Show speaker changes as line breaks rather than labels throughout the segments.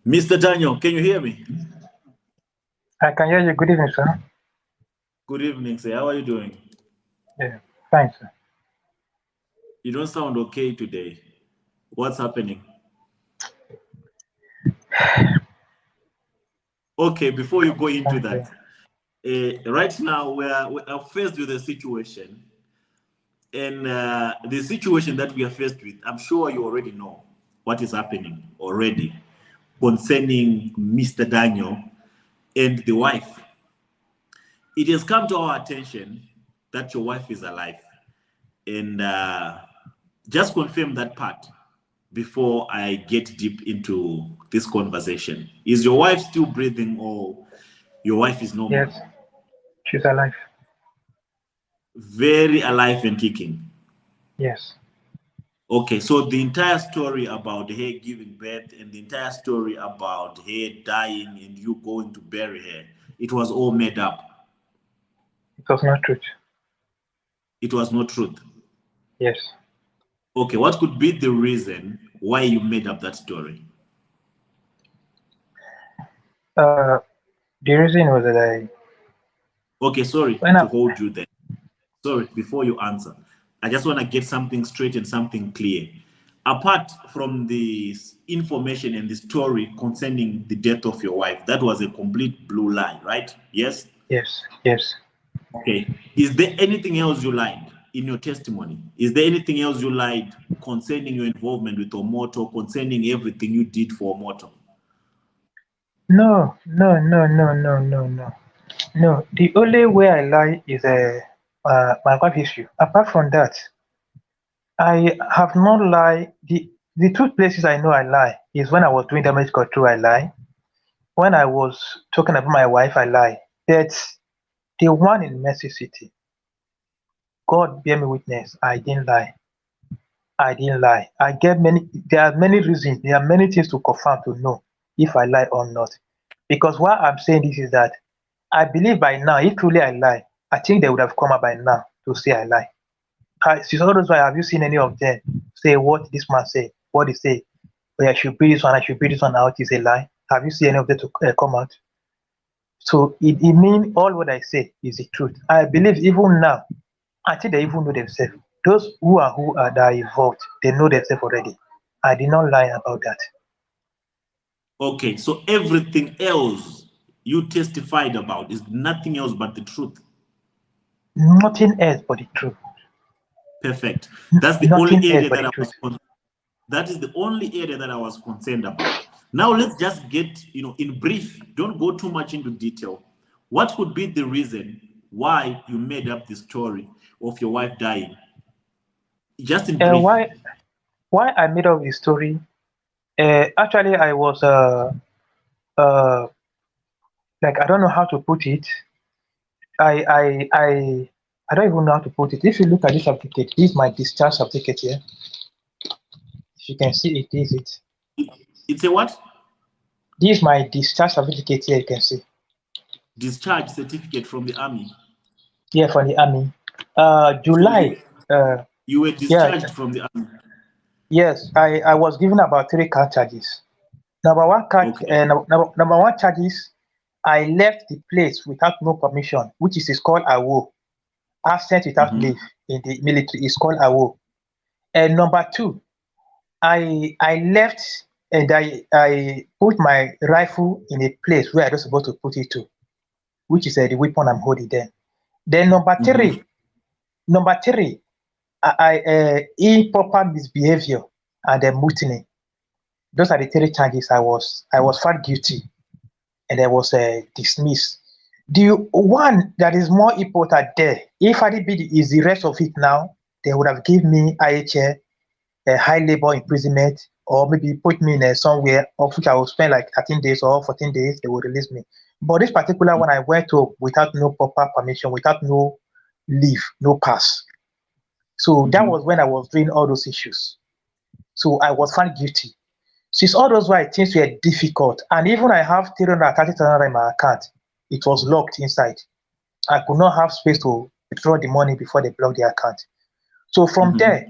Mr. Daniel, can you hear me?
I can hear you. Good evening, sir.
Good evening, sir. How are you doing?
Yeah, fine, sir.
You don't sound okay today. What's happening? Okay, before you go into
Thank you.
that, right now we are faced with a situation, and the situation that we are faced with, I'm sure you already know what is happening already concerning Mr. Daniel and the wife. It has come to our attention that your wife is alive, and just confirm that part before I get deep into this conversation. Is your wife still breathing, or your wife is no more?
Yes, she's alive.
Very alive and kicking.
Yes.
Okay, so the entire story about her giving birth and the entire story about her dying and you going to bury her, it was all made up.
It was not truth.
It was not truth.
Yes.
Okay, what could be the reason why you made up that story?
Uh, the reason was that
Okay, sorry
when I,
to hold you there. Sorry, before you answer, I just want to get something straight and something clear. Apart from this information and the story concerning the death of your wife, that was a complete blue lie, right? Yes?
yes, yes.
Okay. Is there anything else you lied in your testimony? Is there anything else you lied concerning your involvement with Omoto, concerning everything you did for Omoto?
No, no, no, no, no, no, no. No, the only way I lie is my wife issue. Apart from that, I have not lied. The two places I know I lie is when I was doing damage control, I lie. When I was talking about my wife, I lie. That's the one in Mercy City. God bear me witness, I didn't lie. I didn't lie. I get many. There are many reasons. There are many things to confirm to know if I lie or not. Because why I'm saying this is that I believe by now, if truly I lie, I think they would have come up by now to say I lie. Since all those why have you seen any of them say what this man say? What he say? Oh, I should be this one. I should be this one out is a lie. Have you seen any of them to come out? So it means all what I say is the truth. I believe even now, until they even know themselves. Those who are that are involved, they know themselves already. I did not lie about that.
Okay, so everything else you testified about is nothing else but the truth.
Nothing else but the truth.
Perfect. That's the only
Nothing else
area
but
that
the
I
truth.
was that is the only area that I was concerned about. Now let's just get, in brief, don't go too much into detail. What could be the reason why you made up the story of your wife dying? Just in
And
brief.
why I made up the story? Actually, I was uh like I don't know how to put it. I I I I don't even know how to put it. If you look at this certificate, this is my discharge certificate here. If you can see it, this is it.
It's a what?
This is my discharge certificate here. You can see.
Discharge certificate from the army.
Here from the army.
So
July. Uh,
you were
yeah.
discharged from the army.
Yes. I was given about three count charges. Number one catch,
Okay.
number one charges, I left the place without no permission, which is called AWO. Absent without
Mm-hmm.
leave in the military is called AWO. And number two, I left and I put my rifle in a place where I was supposed to put it to, which is the weapon I'm holding there. Then
Mm-hmm.
number three, improper misbehavior and then mutiny. Those are the three charges I was found guilty and I was dismissed. The one that is more important there, if IDB is the rest of it now, they would have given me IHL, a high labor imprisonment, or maybe put me in somewhere of which I will spend like 13 days or 14 days, they will release me. But this particular one I went to without no proper permission, without no leave, no pass. So that
Mm-hmm.
was when I was doing all those issues. So I was found guilty. Since all those why things were difficult, and even I have 330,000 in my account, it was locked inside. I could not have space to withdraw the money before they blocked the account. So from
Mm-hmm.
there,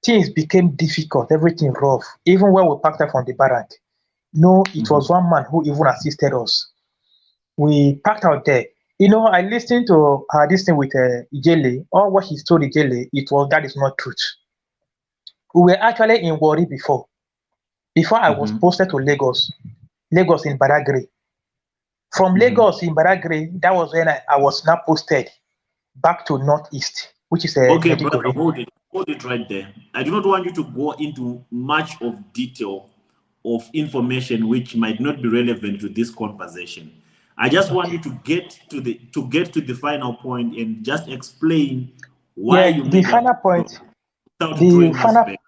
things became difficult, everything rough. Even when we packed up from the barrack, No, it was one man who even assisted us. We packed out there. I listened to her this thing with Ijele. All what she told Ijele, it was that is not truth. We were actually in Warri before I was posted to Lagos in Badagry. From Lagos in Badagry, that was when I was now posted back to Northeast, which is
Okay, brother,
Maiduguri.
hold it right there. I do not want you to go into much of detail of information which might not be relevant to this conversation. I just want you
Okay.
to get to the final point and just explain why
Yeah,
you
the
made that
final point,
decision without
the
drawing us
final,
back.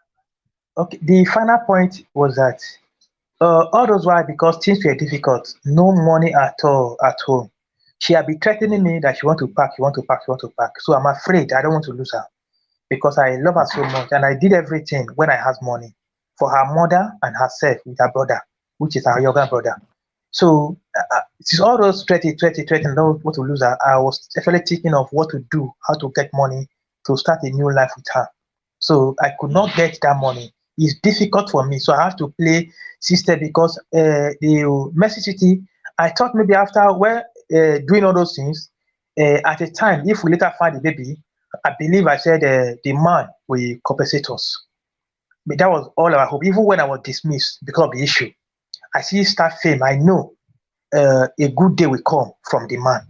okay, the final point was that all those while because things were difficult, no money at all at home. She had been threatening me that she want to pack, she want to pack, she want to pack. So I'm afraid I don't want to lose her because I love her so much, and I did everything when I had money for her mother and herself with her brother, which is her younger brother. So it is all those threatening, don't want to lose her. I was actually thinking of what to do, how to get money to start a new life with her. So I could not get that money. It's difficult for me, so I have to play system because the Mercy City. I thought maybe after doing all those things, at a time if we later find the baby, I believe I said the man will compensate us. But that was all our hope. Even when I was dismissed because of the issue, I see start fame. I know a good day will come from the man.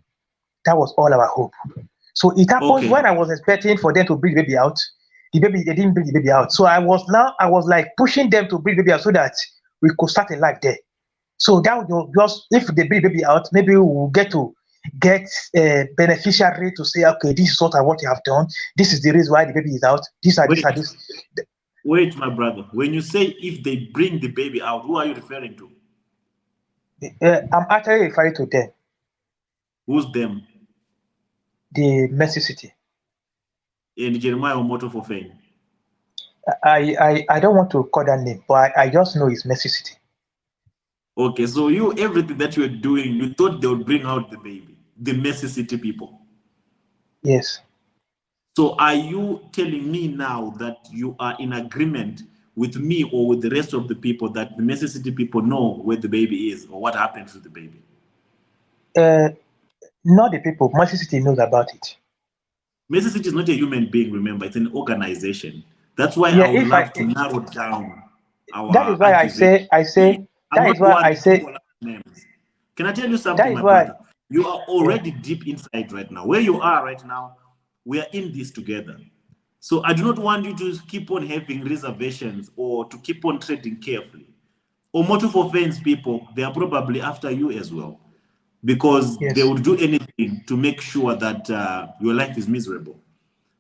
That was all our hope. So it happens
Okay,
when I was expecting for them to bring the baby out. The baby, they didn't bring the baby out. So I was like pushing them to bring the baby out so that we could start a life there. So that was just if they bring the baby out, maybe we will get a beneficiary to say, okay, this is what you have done. This is the reason why the baby is out. These are
wait,
this.
wait, my brother. When you say if they bring the baby out, who are you referring to?
I'm actually referring to them,
Who's them?
the Mercy City.
And Jeremiah Omoto for fame.
I don't want to call that name, but I just know it's Mercy City.
Okay, so you everything that you were doing, you thought they would bring out the baby, the Mercy City people.
Yes.
So are you telling me now that you are in agreement with me or with the rest of the people that the Mercy City people know where the baby is or what happened to the baby?
Uh, Not the people. Mercy City knows about it.
Mercy City is not a human being, remember, it's an organization. That's why I
Yeah,
would
if I
love to narrow down
that is
our
why
accusation. I'm
that
not
is why I
one to
say
call out names. Can I tell you
that
something,
is
my
why
brother? You are
yeah.
already deep inside right now. Where you are right now, we are in this together. So I do not want you to keep on having reservations or to keep on trading carefully. Omoto for fans people, they are probably after you as well because they
Yes.
would do anything to make sure that your life is miserable.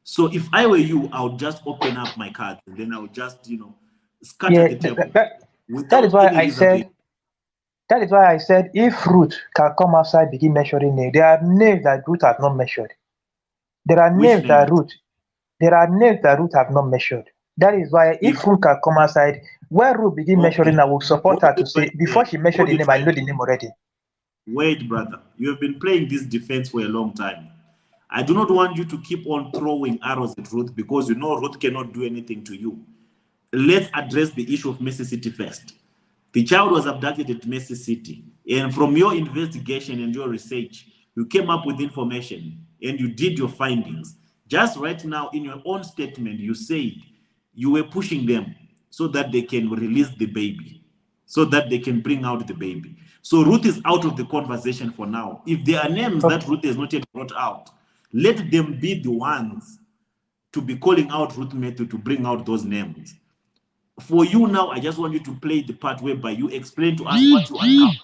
So if I were you, I would just open up my cards and then I would just, scatter
Yeah,
the table
that is
without
why
any
I
reservation.
said if Ruth can come outside begin measuring names, there are names that Ruth have not measured. There are
Which
names that
names?
Ruth there are names that Ruth have not measured. That is why if
If
Ruth can come outside, when Ruth begin
okay,
measuring, I will support
hold
her to
it right
say
there.
before she mentioned
Hold
the
it
name, I
right
know the
there.
name already.
Wait, brother. You have been playing this defense for a long time. I do not want you to keep on throwing arrows at Ruth because you know Ruth cannot do anything to you. Let's address the issue of Mercy City first. The child was abducted at Mercy City, and from your investigation and your research, you came up with information and you did your findings. Just right now, in your own statement, you said you were pushing them so that they can release the baby, so that they can bring out the baby. So Ruth is out of the conversation for now. If there are names that
Okay.
Ruth has not yet brought out, let them be the ones to be calling out Ruth Matthew to bring out those names. For you now, I just want you to play the part whereby you explain to us what you uncovered.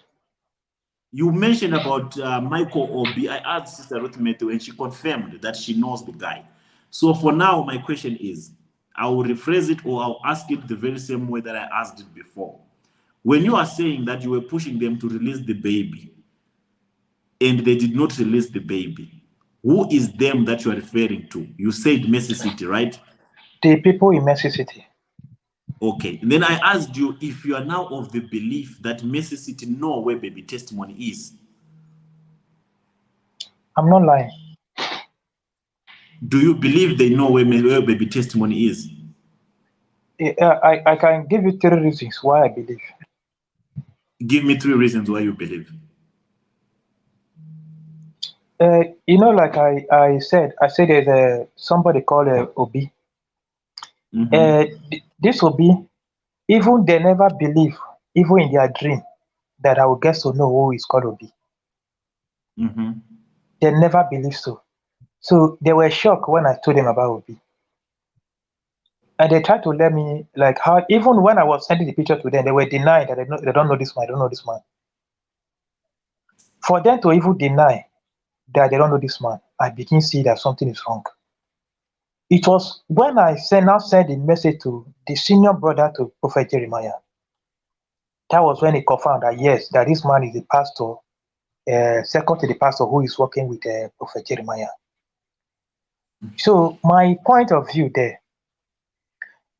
You mentioned about Michael Obi. I asked Sister Ruth Matthew and she confirmed that she knows the guy. So for now, my question is, I will rephrase it or I'll ask it the very same way that I asked it before. When you are saying that you were pushing them to release the baby and they did not release the baby, who is them that you are referring to? You said Mercy City, right?
The people in Mercy City.
Okay. And then I asked you if you are now of the belief that Mercy City know where baby testimony is.
I'm not lying.
Do you believe they know where baby testimony is?
I can give you three reasons why I believe.
Give me 3 reasons why you believe.
Like I said there's somebody called Obi. This Obi, even they never believe, even in their dream, that I will get to know who is called Obi. They never believe so. So they were shocked when I told them about Obi. And they tried to let me, like, how, even when I was sending the picture to them, they were denying that they don't know this man, I don't know this man. For them to even deny that they don't know this man, I begin to see that something is wrong. It was when I sent the message to the senior brother to Prophet Jeremiah. That was when he confirmed that yes, that this man is the pastor, second to the pastor who is working with Prophet Jeremiah. So my point of view there,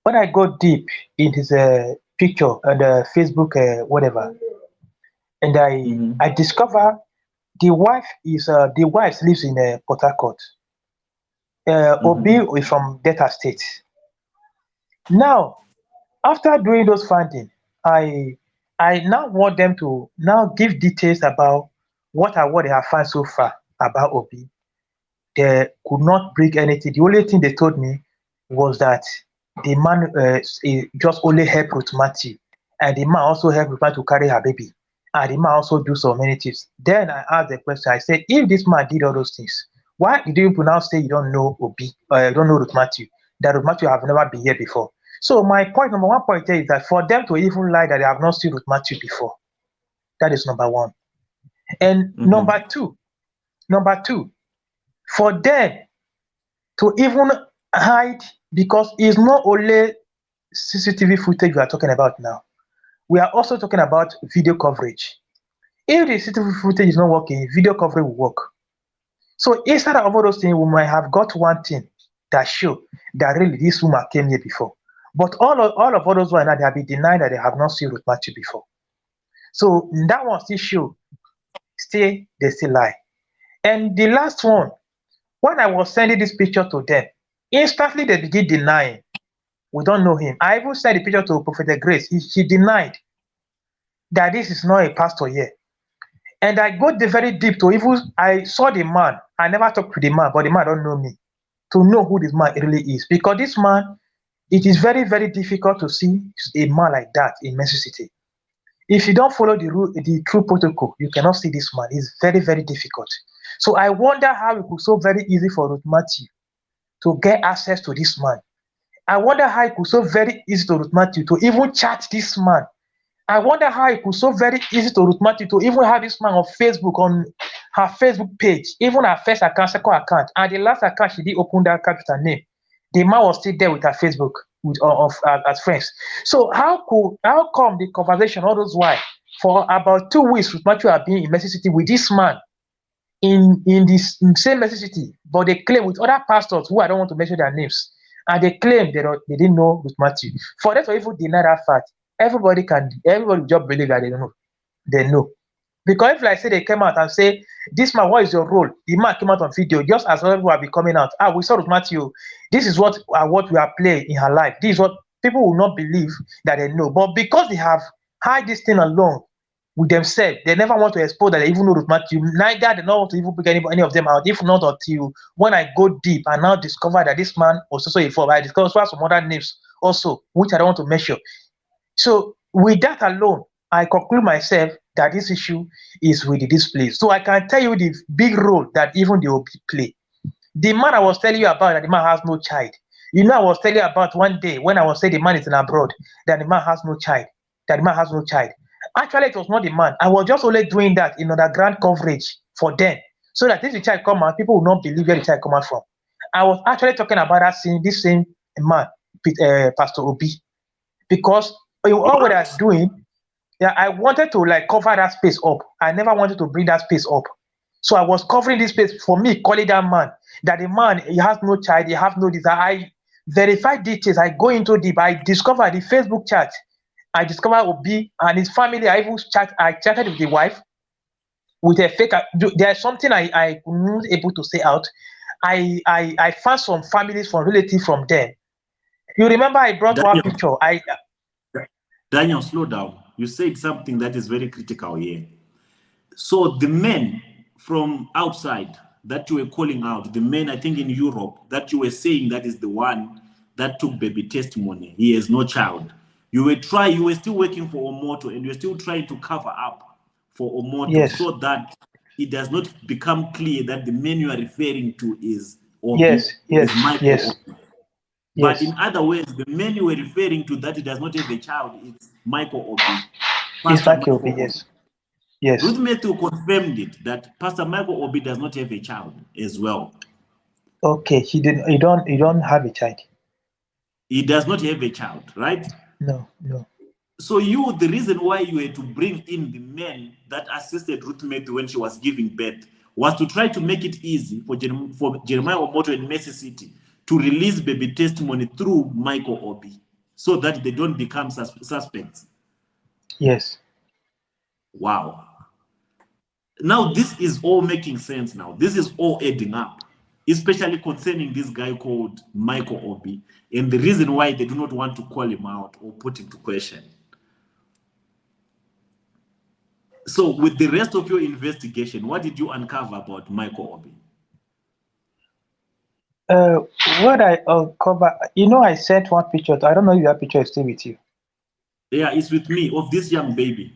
when I go deep in his picture and Facebook, whatever, and I discover the wife lives in Port Harcourt. Obi is from Delta State. Now, after doing those findings, I now want them to now give details about what they have found so far about Obi. They could not bring anything. The only thing they told me was that the man just only helped Ruth Matthew, and the man also helped Ruth Matthew to carry her baby, and the man also do so many things. Then I asked the question. I said, if this man did all those things, why did you now say you don't know Obi, you don't know Ruth Matthew, that Ruth Matthew have never been here before? So my point, number one point there is that for them to even lie that they have not seen Ruth Matthew before, that is number one. And number two, for them to even hide, because it's not only CCTV footage we are talking about now. We are also talking about video coverage. If the CCTV footage is not working, video coverage will work. So instead of all those things, we might have got one thing that show that really this woman came here before. But all of those ones, they have been denied that they have not seen Ruth Matthew before. So that one still show, they still lie. And the last one, when I was sending this picture to them, instantly they begin denying. We don't know him. I even sent the picture to Prophet Grace. She denied that this is not a pastor here. And I got very deep to even, I saw the man. I never talked to the man, but the man don't know me. To know who this man really is. Because this man, it is very, very difficult to see a man like that in Mexico City. If you don't follow the true protocol, you cannot see this man. It's very, very difficult. So I wonder how it was so very easy for Ruth Matthew to get access to this man. I wonder how it was so very easy to Ruth Matthew to even chat this man. I wonder how it was so very easy to Ruth Matthew to even have this man on Facebook, on her Facebook page, even her first account, second account, and the last account she did open that account with her name. The man was still there with her Facebook as friends. So how come the conversation all those while for about 2 weeks Ruth Matthew have been in Mexico City with this man in this same Mexico City, but they claim with other pastors who I don't want to mention their names, and they claim they didn't know Ruth Matthew. For them to even deny that fact, everybody just believe that they know. Because if, like, say they came out and say, this man, what is your role? The man came out on video, just as other people have been coming out. We saw Ruth Matthew. This is what we are playing in her life. This is what people will not believe that they know. But because they have hide this thing alone with themselves, they never want to expose that they even know Ruth Matthew. Neither they don't want to even pick any of them out. If not until when I go deep and now discover that this man was also involved. I discovered some other names also, which I don't want to mention. So with that alone, I conclude myself that this issue is with this place. So I can tell you the big role that even the OB play. The man I was telling you about, that the man has no child. I was telling you about one day when I was saying the man is in abroad, that the man has no child. Actually, it was not the man. I was just only doing that in underground coverage for them, so that if the child come out, people will not believe where the child come out from. I was actually talking about this same man, Pastor Obi, because all what I was doing, I wanted to cover that space up. I never wanted to bring that space up. So I was covering this space for me, calling that man, that the man, he has no child, he has no desire. I verified details. I go into deep. I discovered the Facebook chat. I discovered Obi and his family. I chatted with the wife with a fake. There's something I wasn't able to say out. I found some families from relatives from them. You remember I brought one picture.
Daniel, slow down. you said something that is very critical here. So the men from outside that you were calling out, the men I think in Europe that you were saying that is the one that took baby testimony, he has no child. You were still working for Omoto, and you were still trying to cover up for Omoto
Yes.
so that it does not become clear that the man you are referring to is Obi,
Yes.
is
Yes.
Michael
Yes.
Obi. But
Yes.
in other words, the man you were referring to that he does not have a child, it's Michael Obi,
It's
Pastor
Michael B.
Michael Obi.
Yes. Yes.
Ruth Matthew confirmed it that Pastor Michael Obi does not have a child as well.
Okay. He didn't. You don't have a child.
He does not have a child, right?
No. No.
So the reason why you had to bring in the men that assisted Ruth Matthew when she was giving birth was to try to make it easy for Jeremiah Omoto in Mercy City to release baby testimony through Michael Obi so that they don't become suspects.
Yes.
Wow. Now this is all making sense now. This is all adding up, especially concerning this guy called Michael Obi and the reason why they do not want to call him out or put him to question. So with the rest of your investigation, what did you uncover about Michael Obi?
Uh, what I cover, I sent one picture. I don't know if that picture is still with you.
Yeah, it's with me, of this young baby.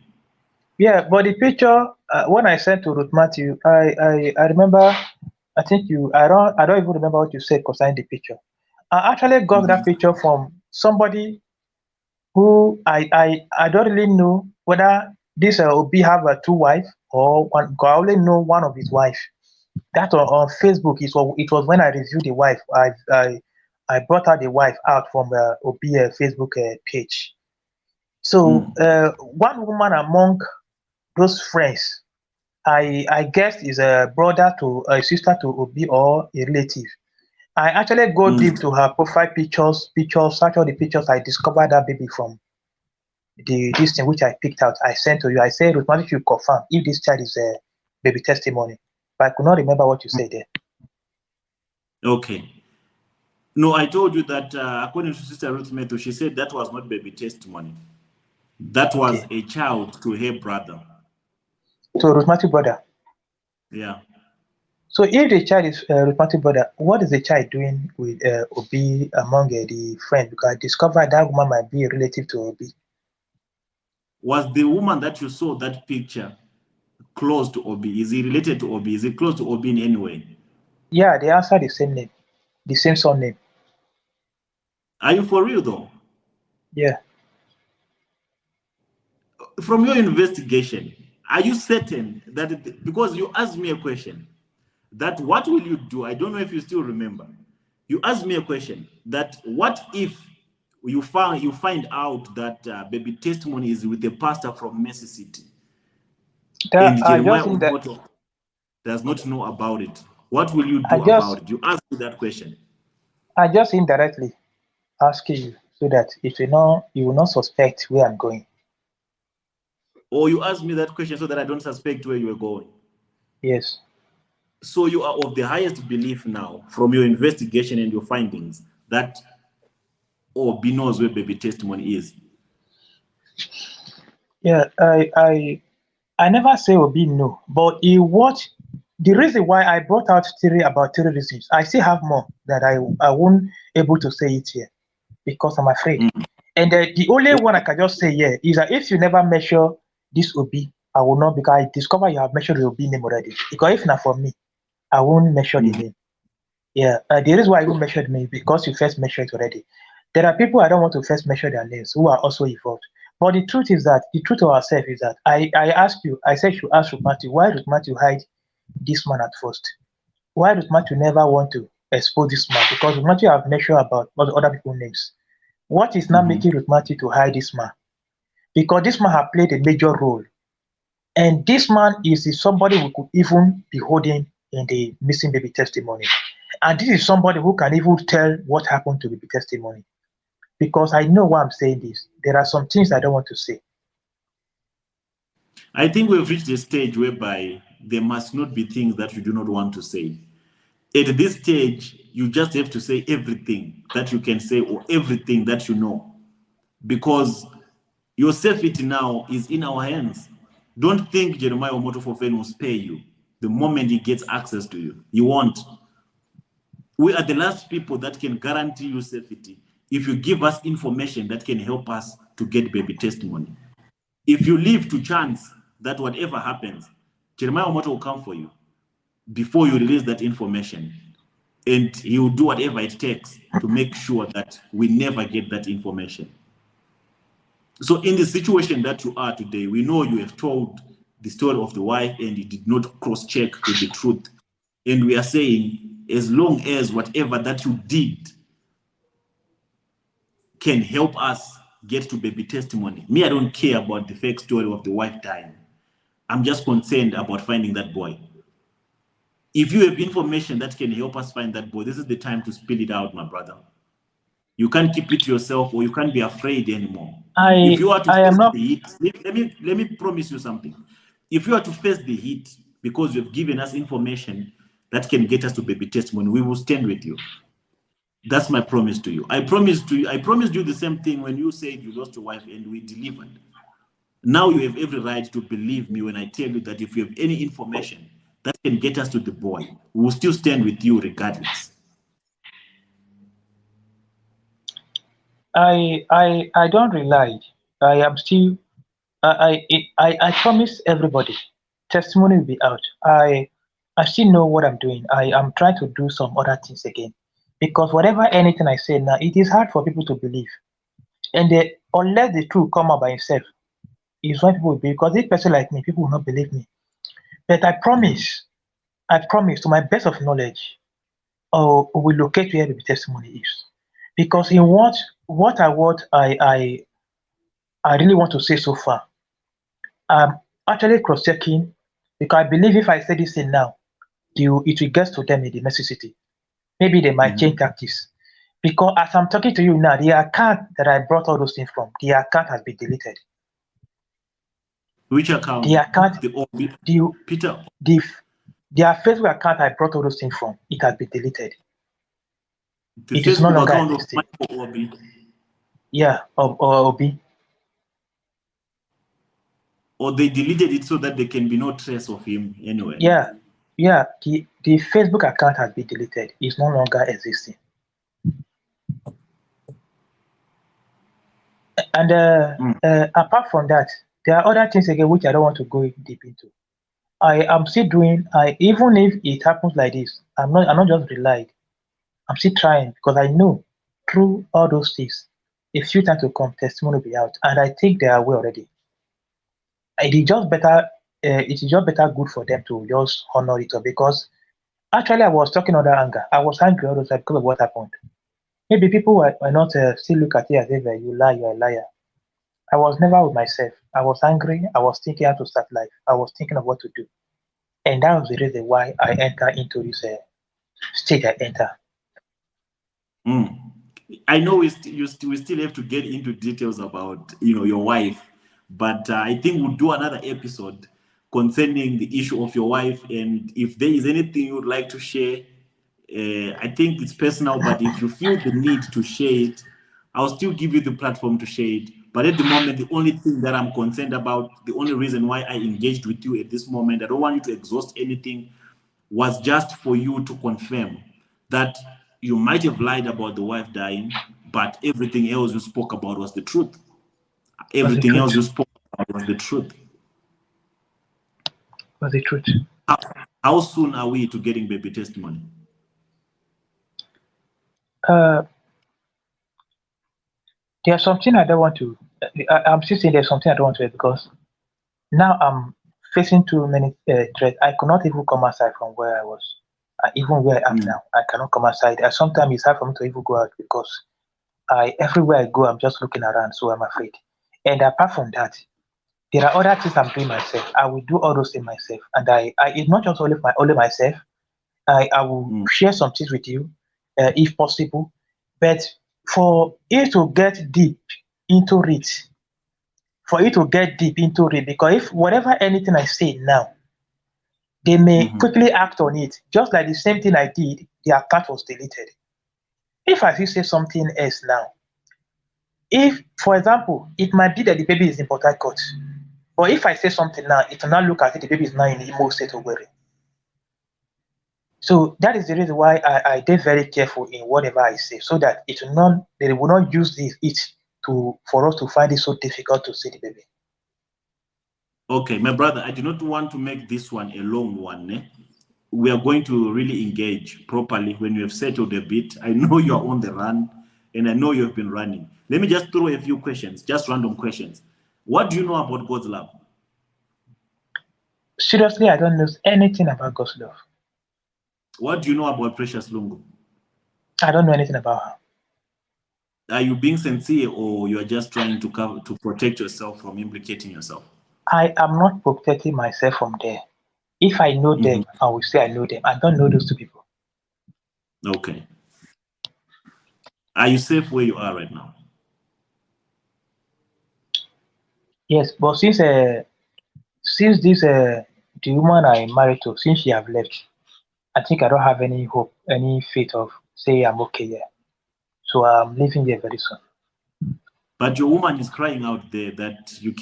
Yeah, but the picture when I sent to Ruth Matthew, I remember. I think I don't even remember what you said concerning the picture. I actually got that picture from somebody who I don't really know whether this Obi have two wife or one. I only know one of his wife. That on Facebook it was when I reviewed the wife. I brought out the wife out from Obi Facebook page. So
Mm.
one woman among those friends, I guess is a brother to a sister to Obi or a relative. I actually go deep
Mm.
to her profile pictures, search all the pictures. I discovered that baby from the this thing which I picked out. I sent to you. I said, Rosemary, you confirm if this child is a baby testimony. But I could not remember what you said there.
Okay. No, I told you that according to Sister Ruth Matthew, she said that was not baby testimony. That was
Okay.
a child to her brother.
So Rosemary brother.
Yeah.
So if the child is Rosemary brother, what is the child doing with Obi among the friends? Because I discovered that woman might be a relative to Obi.
Was the woman that you saw that picture close to Obi? Is he related to Obi? Is he close to Obi in any way?
Yeah, they answer the same name, the same surname.
Are you for real though?
Yeah.
From your investigation, are you certain that because you asked me a question, that what will you do? I don't know if you still remember. You asked me a question that what if you find out that baby testimony is with a pastor from Mercy City
That
and
I
Jeremiah
just think that
Omoto does not know about it? What will you
I
do
just
about it? You asked me that question.
I just indirectly asking you so that you will not suspect where I'm going.
Or you asked me that question so that I don't suspect where you were going.
Yes.
So you are of the highest belief now from your investigation and your findings that Obi knows where baby testimony is.
Yeah, I never say Obi no, but he what the reason why I brought out about three reasons. I still have more that I won't able to say it here because I'm afraid.
Mm.
And the only one I can just say here is that if you never measure this Obi, I will not because I discover you have measured the Obi name already. Because if not for me, I won't measure the
Mm.
name. Yeah, the reason why I even measured me because you first measured it already. There are people I don't want to first measure their names who are also involved. But the truth of ourselves is that I asked you, I said you ask Ruth Matthew, why Ruth Matthew hide this man at first? Why Ruth Matthew never want to expose this man? Because Ruth Matthew have measured about other people's names. What is now
Mhm.
making Ruth Matthew to hide this man? Because this man have played a major role. And this man is somebody who could even be holding in the missing baby testimony. And this is somebody who can even tell what happened to baby testimony. Because I know why I'm saying this. There are some things I don't want to say.
I think we've reached a stage whereby there must not be things that you do not want to say. At this stage, you just have to say everything that you can say or everything that you know. Because Your safety now is in our hands. Don't think Jeremiah Omoto Fofen will spare you the moment he gets access to you. He won't. We are the last people that can guarantee you safety if you give us information that can help us to get baby testimony. If you leave to chance that whatever happens, Jeremiah Omoto will come for you before you release that information. And he will do whatever it takes to make sure that we never get that information. So in the situation that you are today, we know you have told the story of the wife and you did not cross-check with the truth. And we are saying, as long as whatever that you did can help us get to baby testimony. Me, I don't care about the fake story of the wife dying. I'm just concerned about finding that boy. If you have information that can help us find that boy, this is the time to spill it out, my brother. You can't keep it to yourself, or you can't be afraid anymore. If you are to face the heat, let me promise you something. If you are to face the heat because you've given us information that can get us to baby testimony, we will stand with you. That's my promise to you. I promised you the same thing when you said you lost your wife and we delivered. Now you have every right to believe me when I tell you that if you have any information that can get us to the boy, we will still stand with you regardless.
I don't rely. I am still. I promise everybody, testimony will be out. I still know what I'm doing. I am trying to do some other things again, because whatever anything I say now, it is hard for people to believe, and unless the truth come out by itself, is when people will be. Because if person like me, people will not believe me. But I promise to my best of knowledge, we locate where the testimony is, because in what I really want to say so far, I'm actually cross-checking, because I believe if I say this thing now, it will get to them in the necessity. Maybe they might change tactics. Because as I'm talking to you now, the account that I brought all those things from, the account has been deleted.
Which account?
The account,
Peter.
Their Facebook account I brought all those things from, it has been deleted.
The Facebook
is no longer
account
existing.
Of Obi.
Yeah, of Obi.
Or they deleted it so that there can be no trace of him anyway.
Yeah. The Facebook account has been deleted. It's no longer existing. And apart from that, there are other things again which I don't want to go deep into. I am still doing. Even if it happens like this, I'm not just relied. I'm still trying, because I know through all those things, a few times to come, testimony will be out, and I think they are aware already. It is just better. It is just better good for them to just honor it, because actually I was talking on that anger. I was angry all the time because of what happened. Maybe people were not still look at it as if you lie, you're a liar. I was never with myself. I was angry. I was thinking how to start life. I was thinking of what to do. And that was the reason why I enter into this stage I enter.
I know we still have to get into details about your wife, but I think we'll do another episode concerning the issue of your wife. And if there is anything you would like to share, I think it's personal, but if you feel the need to share it, I'll still give you the platform to share it. But at the moment, the only thing that I'm concerned about, the only reason why I engaged with you at this moment, I don't want you to exhaust anything, was just for you to confirm that you might have lied about the wife dying, but everything else you spoke about was the truth. Everything else you spoke about was the truth.
Was the truth.
How soon are we to getting baby testimony?
There's something I don't want to. I'm still saying there's something I don't want to, because now I'm facing too many threats. I could not even come outside from where I was. Even where I am now, I cannot come outside. Sometimes it's hard for me to even go out, because everywhere I go, I'm just looking around, so I'm afraid. And apart from that, there are other things I'm doing myself. I will do all those things myself, and it's not just only myself. I will share some things with you, if possible. But for it to get deep into it, because if whatever anything I say now, they may quickly act on it, just like the same thing I did, the account was deleted. If I say something else now, If, for example, it might be that the baby is in Port Harcourt, but if I say something now, it will not look as if the baby is now in the Imo State of worry. So that is the reason why I did very careful in whatever I say, so that it will not they will not use this it to for us to find it so difficult to see the baby.
Okay, my brother, I do not want to make this one a long one. Eh? We are going to really engage properly when you have settled a bit. I know you are on the run, and I know you have been running. Let me just throw a few questions, just random questions. What do you know about God's love?
Seriously, I don't know anything about God's love.
What do you know about Precious Lungu?
I don't know anything about her.
Are you being sincere, or you are just trying to protect yourself from implicating yourself?
I am not protecting myself from there. If I know them, I will say I know them. I don't know those two people.
Okay. Are you safe where you are right now?
Yes, but since this the woman I married to, since she have left, I think I don't have any hope, any faith of say I'm okay here. So I'm leaving here very soon.
But your woman is crying out there that you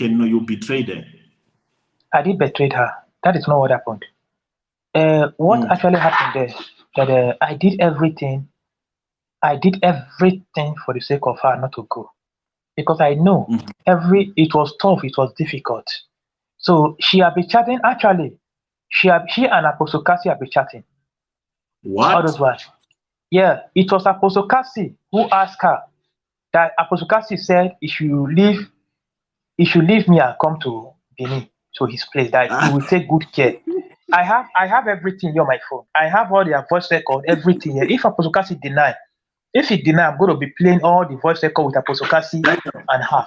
betrayed her.
I did betray her. That is not what happened. What actually happened there? That I did everything. I did everything for the sake of her not to go, because I know it was tough. It was difficult. So she had been chatting. Actually, she and Apostle Kassy have been chatting. All
What?
those words. Yeah, it was Apostle Kassy who asked her that Apostle Kassy said he should leave me and come to Benin, to his place, that he will take good care. I have everything here on my phone. I have all their voice record, everything here. If Apostle Kassy deny, if he deny, I'm going to be playing all the voice record with Apostle Kassy and her.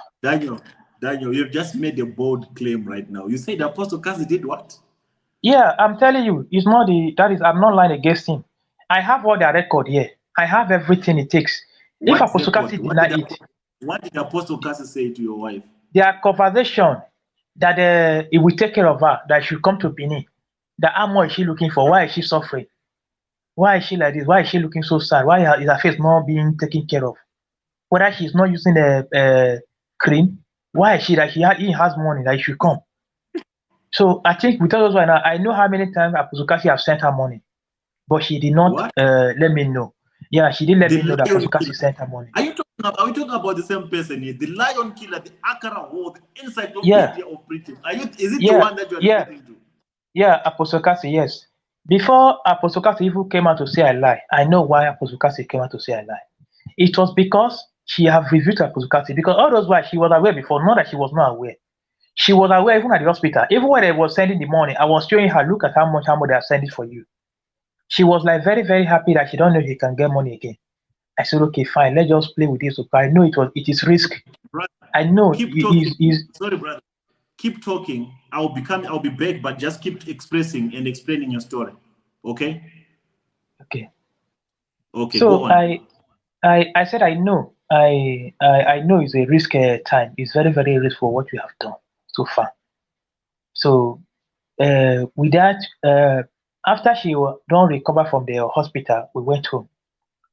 Daniel, you've just made a bold claim right now. You said Apostle Kassy did what?
Yeah, I'm telling you, it's not I'm not lying against him. I have all their record here. I have everything it takes. If
What
Apostle
record?
Kassy deny it,
What did Apostle Kassy say to your wife?
their conversation that he will take care of her, that she should come to Benin. That how much is she looking for? Why is she suffering? Why is she like this? Why is she looking so sad? Why is her face not being taken care of? Whether she's not using the cream, why is she that he has money that he should come? So I think with all those right now, I know how many times Apostle Kassy have sent her money, but she did not
What?
let me know. Yeah, she didn't let
The
me know that
lion
Apostle Kassy
killer.
sent her money.
Are we talking about the same person here? The lion killer, the Akara Hall, the
Yeah,
encyclopedia of preaching. Is it the
yeah,
one that you are
yeah,
referring to?
yeah, Apostle Kassy, yes. Before Apostle Kassy even came out to say I lie, I know why Apostle Kassy came out to say I lie. It was because she have revealed to Apostle Kassy, because all those while she was aware before, not that she was not aware. She was aware even at the hospital. Even when they was sending the money, I was showing her, look at how much they are sending for you. She was like very, very happy that she don't know she can get money again. I said, okay, fine, let's just play with this. So I know it is risk.
Brother,
I know
keep talking.
is
Sorry, brother. Keep talking. I'll be back, but just keep expressing and explaining your story. Okay?
okay.
Okay, go
So
on.
I said I know. I know it's a risk time. It's very, very risk for what you have done so far. So with that, after she don't recover from the hospital, we went home.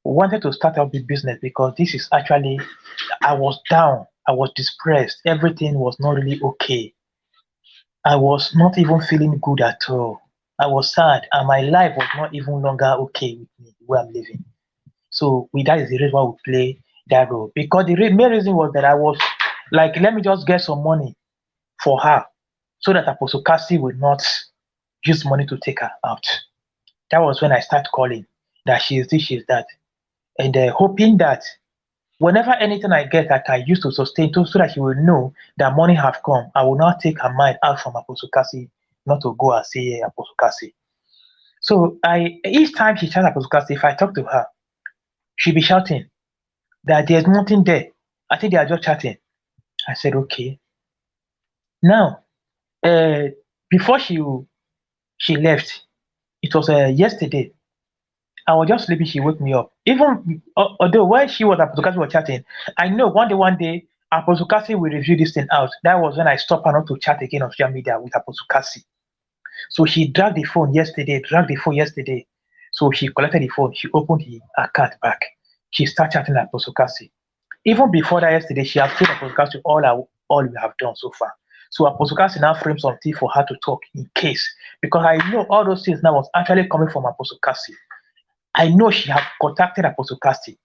We wanted to start up the business because this is actually, I was down. I was depressed. Everything was not really okay. I was not even feeling good at all. I was sad, and my life was not even longer okay with me where I'm living. So with that is the reason why we play that role. Because the main reason was that I was like, let me just get some money for her so that Apostle Kassy will not use money to take her out. That was when I start calling that she is this, she is that. And hoping that whenever anything I get, I can use to sustain so that she will know that money have come. I will not take her mind out from Apostle Kassy, not to go and see Apostle Kassy. So each time she chat Apostle Kassy, if I talk to her, she'll be shouting that there's nothing there. I think they are just chatting. I said, okay. Now, uh, before she left, it was yesterday. I was just sleeping. She woke me up. Even although while she was Apostle Kassy was chatting, I know one day Apostle Kassy will review this thing out. That was when I stopped her not to chat again on social media with Apostle Kassy. So she dragged the phone yesterday. So she collected the phone. She opened the account back. She started chatting Apostle Kassy. Even before that yesterday, she has told Apostle Cassie all we have done so far. So Apostle Cassie now framed something for her to talk in case, because I know all those things now was actually coming from Apostle Cassie. I know she had contacted Apostle Cassie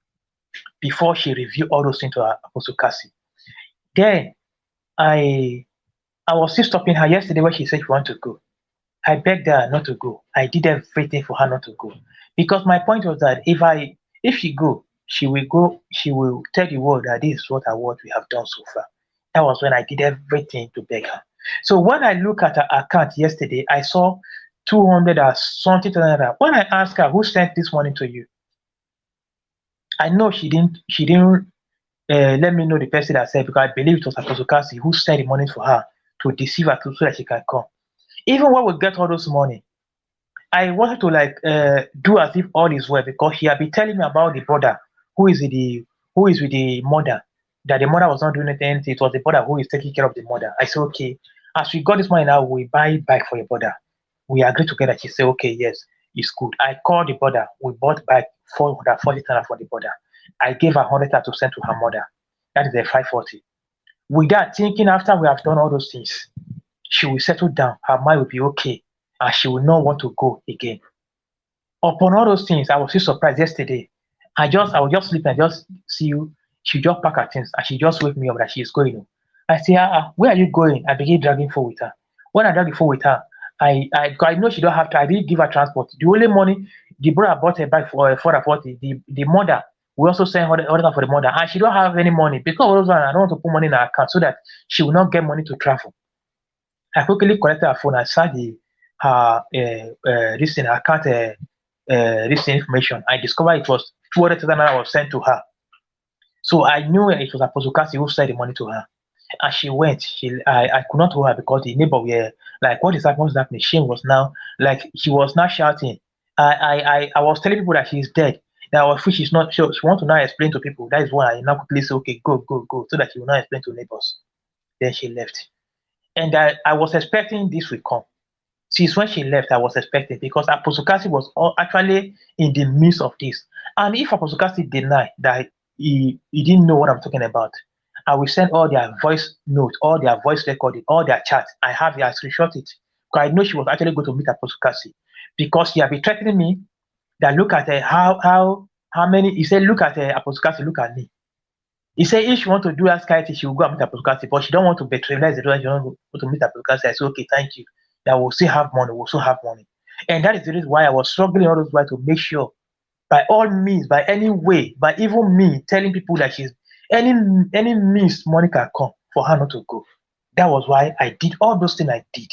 before she revealed all those things to Apostle Cassie. Then I I was still stopping her yesterday when she said she wanted to go. I begged her not to go. I did everything for her not to go. Because my point was that if she go, she will tell the world that this is what we have done so far. That was when I did everything to beg her. So when I look at her account yesterday, I saw 200 or something to another. When I asked her who sent this money to you, I know she didn't let me know the person that said, because I believe it was Apostle Cassie who sent the money for her to deceive her so that she can come. Even when we get all those money, I wanted to do as if all is well, because he had been telling me about the brother who is with the who is with the mother, that the mother was not doing anything. It was the brother who is taking care of the mother. I said, okay, as we got this money now, we buy bike for your brother. We agreed together. She said, okay, yes, it's good. I called the brother. We bought bike 440,000 for the brother. I gave her 100,000 to send to her mother. That is the 540. With that, thinking after we have done all those things, she will settle down. Her mind will be okay, and she will not want to go again. Upon all those things, I was still surprised yesterday. I was just sleeping. I just see you. She just pack her things and she just wake me up that she is going. I say, where are you going? I begin dragging phone with her. When I drag the phone with her, I know she don't have to. I didn't give her transport. The only money the brother bought a bike for 40. The mother we also send order for the mother, and she don't have any money because of those one, I don't want to put money in her account so that she will not get money to travel. I quickly collected her phone. I saw the her this thing, her account this information. I discovered it was 200,000 naira was sent to her. So I knew it was Apostle Cassie who sent the money to her. And she went. I could not hold her because the neighbor were like, what is happening? What's happening? She was now like she was now shouting. I was telling people that she's dead. That our fish is not sure. She want to now explain to people. That is why I now quickly say, okay, go, go, go, so that she will now explain to neighbors. Then she left. And I was expecting this will come. Since when she left, I was expecting, because Apostle Cassie was actually in the midst of this. And if Apostle Cassie denied that he didn't know what I'm talking about, I will send all their voice notes, all their voice recording, all their chats. I have it, I screenshot it. Because I know she was actually going to meet Apostle Cassie. Because she had been threatening me that look at how many, he said, look at Apostle Cassie, look at me. He said if she want to do that sky thing, she will go and meet Apostle Cassie, but she don't want to patronize the door. She don't want to meet Apostle Cassie. I said, okay, thank you. That we'll still have money. We'll still have money. And that is the reason why I was struggling all those while to make sure, by all means, by any way, by even me telling people that she's any means money can come for her not to go. That was why I did all those things I did.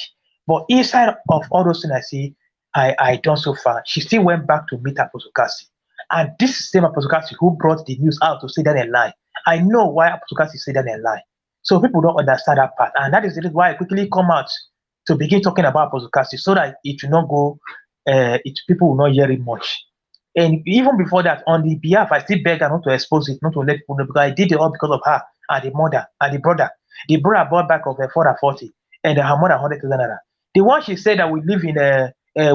But inside of all those things I see, I done so far, she still went back to meet Apostle Cassie. And this is the same Apostle Cassie who brought the news out to say that a lie. I know why Apostle Cassie said that a lie. So people don't understand that part. And that is the reason why I quickly come out to begin talking about Apostle Cassie, so that it will not go, people will not hear it much. And even before that, on the behalf, I still beg her not to expose it, not to let people know, because I did it all because of her and the mother and the brother. The brother bought back of her father 40 and her mother 100,000 naira. The one she said that we live in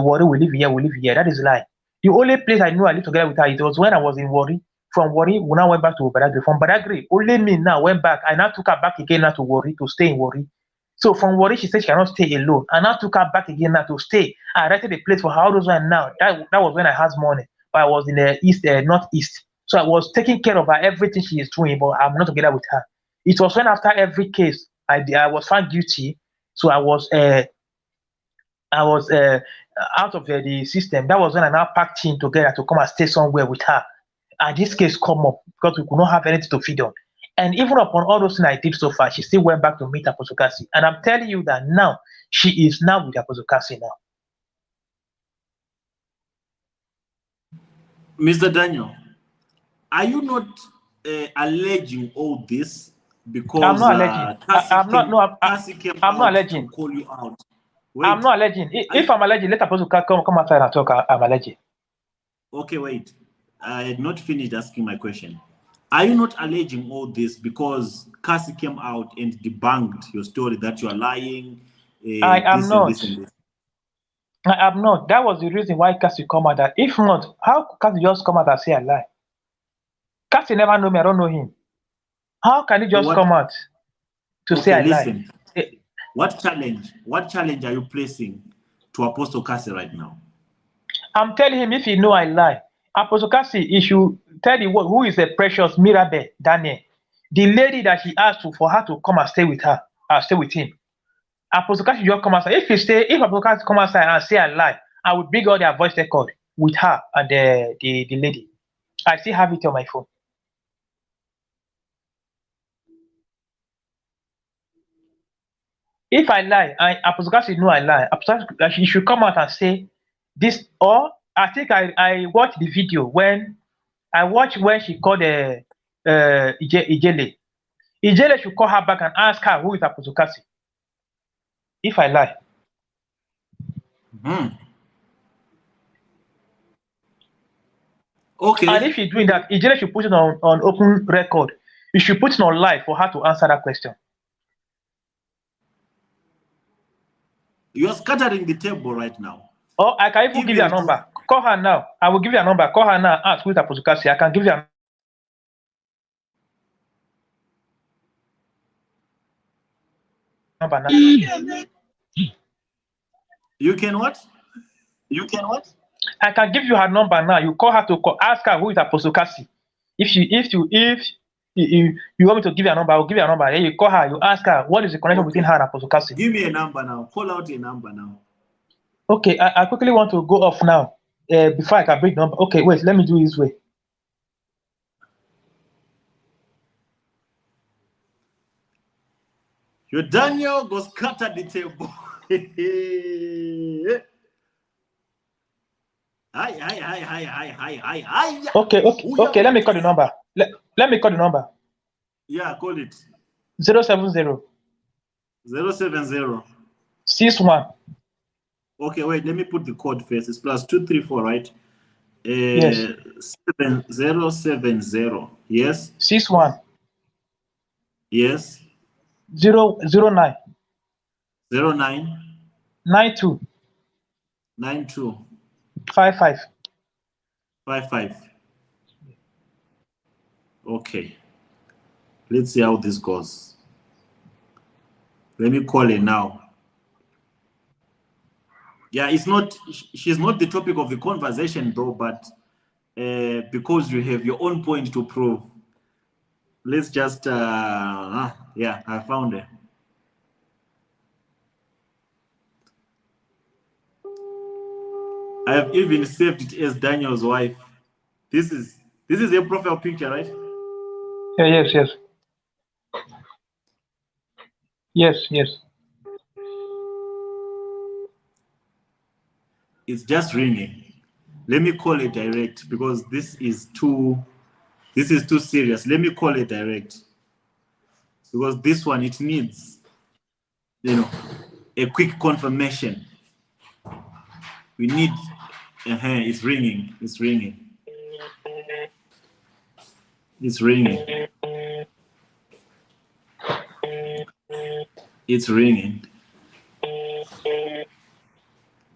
Warri, we live here. That is a lie. The only place I knew I lived together with her, it was when I was in Warri. From Warri, we now went back to Badagry. From Badagry, only me now went back. I now took her back again now to Warri, to stay in Warri. So from Warri, she said she cannot stay alone. I now took her back again now to stay. I rented a place for her all those one now. That was when I had money, but I was in the east, northeast. So I was taking care of her, everything she is doing, but I'm not together with her. It was when after every case, I was found guilty. So I was out of the system. That was when I now packed in together to come and stay somewhere with her. And this case come up because we could not have anything to feed on. And even upon all those things I did so far, she still went back to meet Apostle Cassie. And I'm telling you that now she is now with Apostle Cassie now.
Mr. Daniel, are you not alleging all this
I'm
because
not alleging. I'm not. No,
Kassy came
I'm not
out to
alleging.
call you out?
I'm
Wait,
not alleging.
are
If
you,
I'm alleging, let Apostle come outside and talk. I'm alleging.
okay, wait. I had not finished asking my question. Are you not alleging all this because Kassy came out and debunked your story that you are lying,
I am
this and
not.
this and this?
I am not. That was the reason why Cassie come out. That if not, how could Cassie just come out and say I lie? Cassie never know me. I don't know him. How can you
So
just come out to say
okay,
I lie?
listen. What challenge are you placing to Apostle Kassy right now?
I'm telling him if he know I lie, Apostle Kassy, he should tell the world who is the precious Mirabel Daniel, the lady that he asked for her to come and stay with her, stay with him. Apostle Kassy just come outside. If Apostle Kassy come outside and say I lie, I will bring all their voice record with her and the lady. I still have it on my phone. If I lie, Apostle Kassy know I lie. Apostle Kassy, he should come out and say this. Or I think I watched the video when she called Ijele. Ijele should call her back and ask her who is Apostle Kassy. If I lie.
Okay.
And if she's doing that, Ijele should put it on open record. You should put it on live for her to answer that question.
You are scattering the table right now.
Or I can even give you a number. Call her now. I will give you a number. Call her now. Ask who is Apostle Kassy. I can give you a number now.
You can what?
I can give you her number now. You call her to ask her who is Apostle Kassy. If you want me to give you a number, I will give you a number. Then you call her. You ask her what is the connection between her and Apostle Kassy.
Give me a number now. Call out a number now.
Okay, I quickly want to go off now. Before I can bring the number. Okay, wait. Let me do it this way.
Your Daniel goes cut at the table.
Okay. Let me call the number. Let me call the number.
Yeah, call it.
070
070
61.
Okay, wait. Let me put the code first. It's +234, right?
Yes.
7070. Yes.
61.
Yes.
009.
09
92.
92
55.
55. Okay. Let's see how this goes. Let me call her now. Yeah, she's not the topic of the conversation though, but because you have your own point to prove, let's just, yeah, I found her. I have even saved it as Daniel's wife. This is a profile picture, right?
Yeah, yes.
It's just ringing. Let me call it direct because this is too serious. Let me call it direct because this one, it needs, a quick confirmation. We need, it's ringing. It's ringing. It's ringing. It's ringing.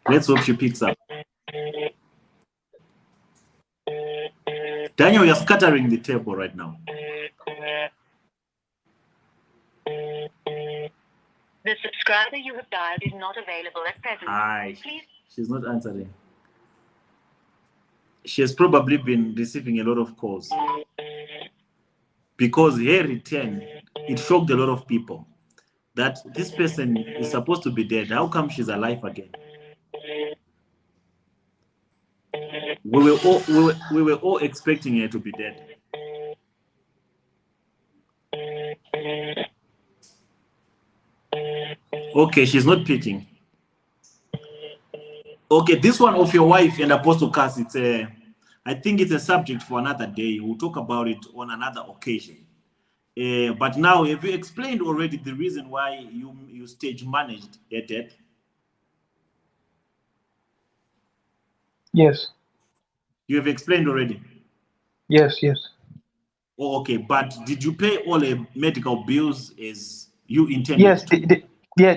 Let's hope she picks up. Daniel, you're scattering the table right now.
The subscriber you have dialed is not available at present.
Aye.
Please.
She's not answering. She has probably been receiving a lot of calls. Because her return, it shocked a lot of people that this person is supposed to be dead. How come she's alive again? We were all expecting her to be dead. Okay, she's not picking. Okay, this one of your wife and Apostle Kassy, I think it's a subject for another day. We'll talk about it on another occasion. But now, have you explained already the reason why you stage managed her death?
Yes.
You have explained already?
Yes.
Oh, okay, but did you pay all the medical bills as you intended?
Yes,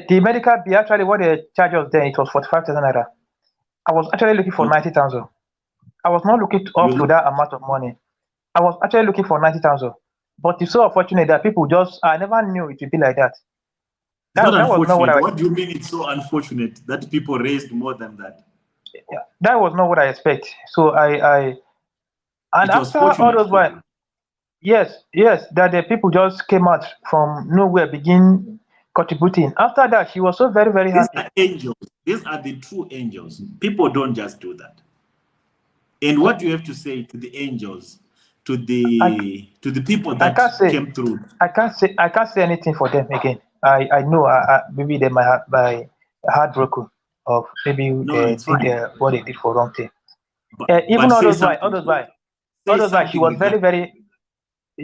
the medical bill, actually what they charged us then, it was 45,000 naira. I was actually looking for 90,000. I was not looking up to that amount of money. I was actually looking for 90,000. But it's so unfortunate that people just, I never knew it would be like that.
It's not
That was not what
unfortunate.
I,
What do you mean it's so unfortunate that people raised more than that?
yeah, that was not what I expect. So and
It was
after all
fortunate
those
for
while,
you.
yes, yes, that the people just came out from nowhere, begin contributing. After that, she was so very, very
These
happy.
are angels. These are the true angels. People don't just do that. And what do you have to say to the angels,
I,
to the people
I
that
can't say,
came through?
I can't say anything for them again. I know, maybe they might have by heartbroken of maybe
No, no,
they
it's
did
fine.
what they did for wrong thing.
But
Even
say
all
something.
those why, all
Say
those why, she
something
was
regarding.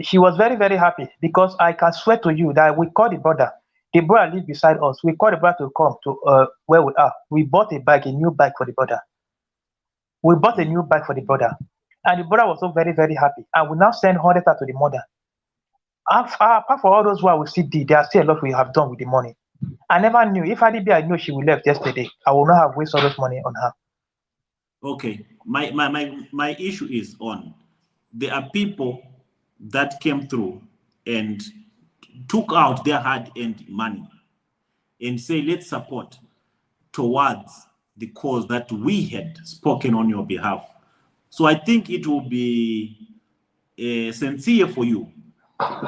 she was very, very happy because I can swear to you that we called the brother. The brother lived beside us. We called the brother to come to where we are. We bought a new bike for the brother. We bought a new bike for the brother. And the brother was so very, very happy. And we now send 100 to the mother. Apart from all those what we still did, there are still a lot we have done with the money. I never knew. If I did be, I knew she would left yesterday. I would not have wasted all those money on her.
Okay, my issue is on. There are people that came through and took out their hard-earned money and say, let's support towards the cause that we had spoken on your behalf. So I think it will be sincere for you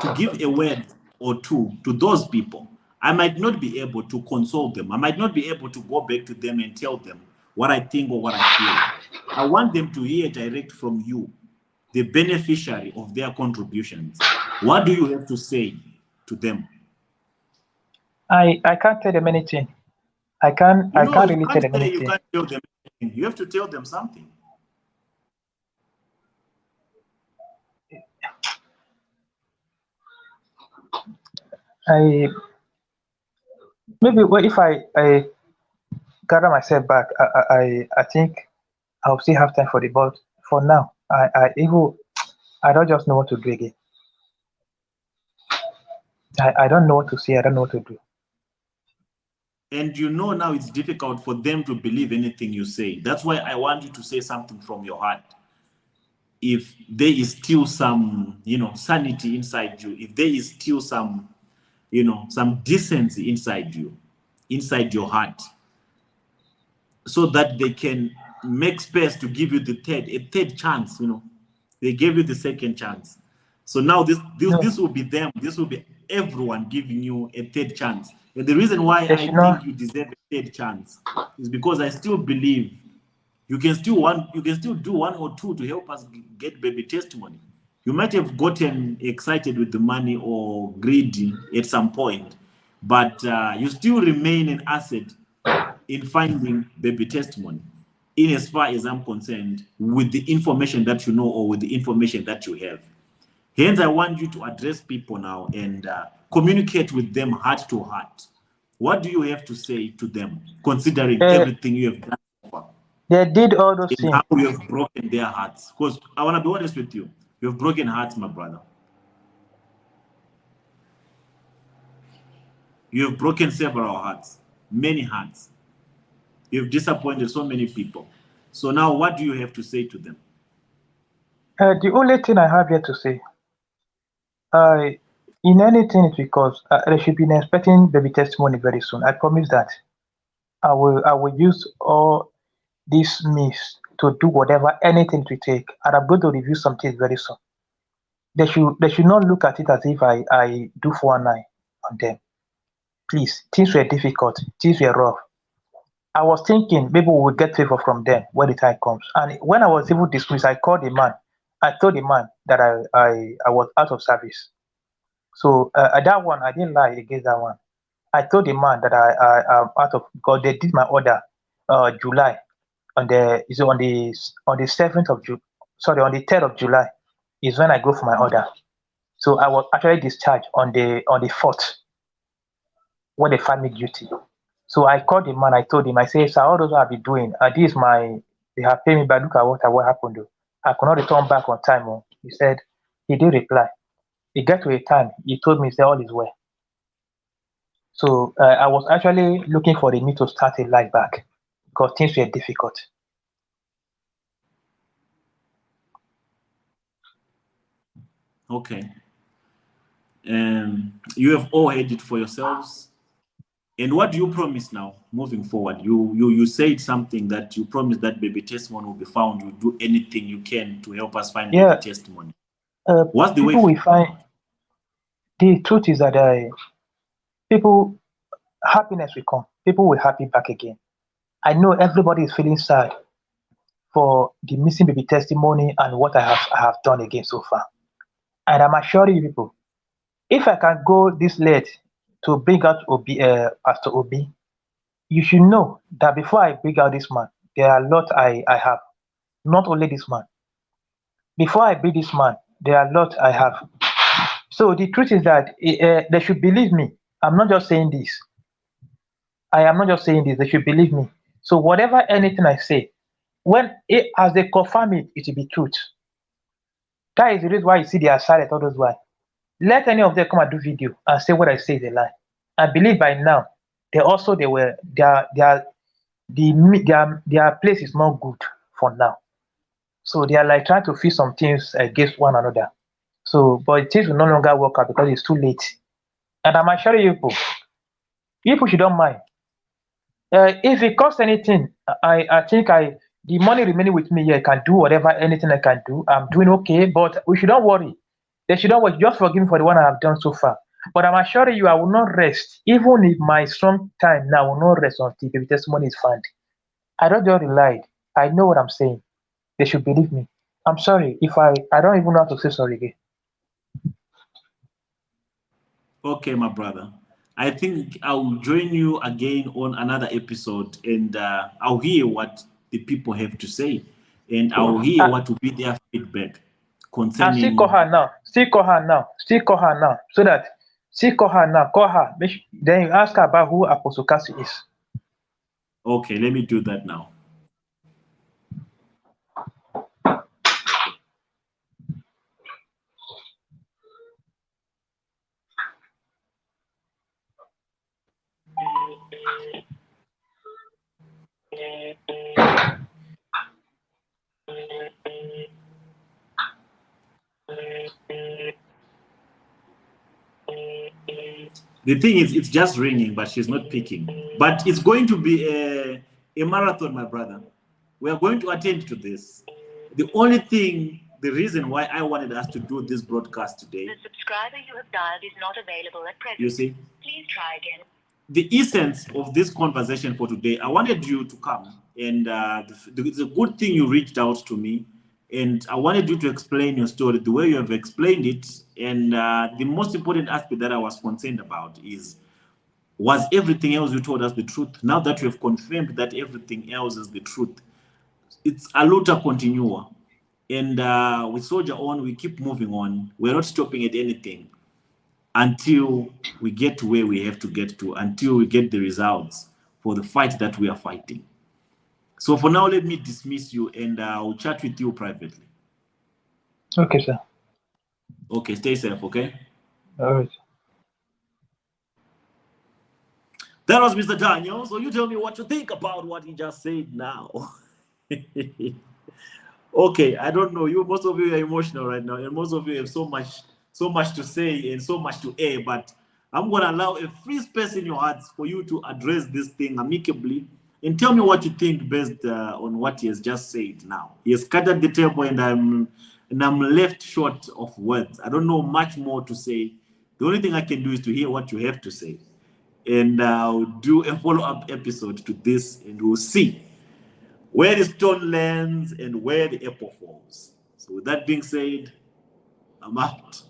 to give a word or two to those people. I might not be able to console them. I might not be able to go back to them and tell them what I think or what I feel. I want them to hear direct from you, the beneficiary of their contributions. What do you have to say to them?
I can't tell them anything.
You
I
know,
can't
you
really tell
can't
them
say you
anything.
can't tell them anything. You have to tell them something.
I maybe if I gather myself back, I think I'll still have time for the but for now, I don't just know what to do again. I don't know what to say. I don't know what to do.
And you know now it's difficult for them to believe anything you say. That's why I want you to say something from your heart. If there is still some, sanity inside you, if there is still some, some decency inside you, inside your heart, so that they can make space to give you a third chance. They gave you the second chance. So now this
No,
will be them. This will be everyone giving you a third chance. And the reason why
they
I
should not.
think you deserve a third chance is because I still believe you can still do one or two to help us get baby testimony. You might have gotten excited with the money or greedy at some point, but you still remain an asset in finding baby testimony, in as far as I'm concerned, with the information that you know or with the information that you have. Hence, I want you to address people now and communicate with them heart to heart. What do you have to say to them, considering
Uh,
everything you have done so far
they did all those
and
things.
how you have broken their hearts? Because I want to be honest with you, you have broken hearts, my brother. You have broken several hearts, many hearts. You've disappointed so many people. So now, what do you have to say to them?
The only thing I have yet to say, I in anything it's because they should be expecting baby testimony very soon. I promise that I will use all these means to do whatever anything to take, and I'm going to review some things very soon. They should not look at it as if I do 419 on them. Please, things were difficult, things were rough. I was thinking maybe we will get favor from them when the time comes. And when I was even dismissed, I called the man. I told the man that I was out of service. So at that one, I didn't lie against that one. I told the man that I am out of because they did my order July on the is it on the 7th of June, sorry, on the 3rd of July is when I go for my order. So I was actually discharged on the 4th when they found me guilty. So I called the man, I told him, I said, sir, all those what I've been doing, this is my, they have paid me back. Look at what happened. Though. I could not return back on time. Oh. He said, he did reply. He got to a time, he told me, he said, all is well. So I was actually looking for the me to start a life back because things were difficult.
Okay. You have all heard it for yourselves. And what do you promise now, moving forward? You said something that you promised that baby testimony will be found. You do anything you can to help us find
Yeah,
baby testimony. What's the way
people will find. The truth is that people happiness will come. People will happy back again. I know everybody is feeling sad for the missing baby testimony and what I have done again so far. And I'm assuring you people, if I can go this late to bring out Pastor Obi, you should know that before I bring out this man, there are a lot I have. Not only this man. Before I bring this man, there are a lot I have. So the truth is that they should believe me. I'm not just saying this. I am not just saying this. They should believe me. So whatever anything I say, as they confirm it, it will be truth. That is the reason why you see they are silent all those while. Let any of them come and do video and say what I say is a lie. I believe by now they were their place is not good for now. So they are like trying to fix some things against one another. So but things will no longer work out because it's too late. And I'm assuring you people should don't mind. If it costs anything, I think the money remaining with me here can do whatever anything I can do. I'm doing okay, but we shouldn't worry. They shouldn't worry. Just forgive me for the one I have done so far. But I'm assuring you, I will not rest. Even if my strong time now will not rest until the testimony is found. I don't just rely. I know what I'm saying. They should believe me. I'm sorry if I don't even know how to say sorry again.
Okay, my brother. I think I'll join you again on another episode, and I'll hear what the people have to say, and I'll hear
I,
what will be their feedback
I still call
concerning.
her now. Still call her now. Still call her now. So that still call her now. Call her. Then you ask her about who Apostle Kassy is.
Okay, let me do that now. The thing is, it's just ringing, but she's not picking. But it's going to be a marathon, my brother. We are going to attend to this. The only thing, the reason why I wanted us to do this broadcast today.
The subscriber you have dialed is not available at present.
You see?
Please try again.
The essence of this conversation for today, I wanted you to come, and it's a good thing you reached out to me, and I wanted you to explain your story the way you have explained it. And the most important aspect that I was concerned about was everything else you told us the truth? Now that you have confirmed that everything else is the truth, it's a luta continua. And we soldier on, we keep moving on. We're not stopping at anything until we get to where we have to get to, until we get the results for the fight that we are fighting. So for now, let me dismiss you, and I'll chat with you privately.
Okay, sir.
Okay, stay safe, okay?
All right.
That was Mr. Daniel. So you tell me what you think about what he just said now. Okay, I don't know. Most of you are emotional right now, and most of you have so much to say and so much to air. But I'm gonna allow a free space in your hearts for you to address this thing amicably and tell me what you think based on what he has just said. Now he has scattered the table, and I'm left short of words. I don't know much more to say. The only thing I can do is to hear what you have to say, and I'll do a follow-up episode to this, and we'll see where the stone lands and where the apple falls. So with that being said, I'm out.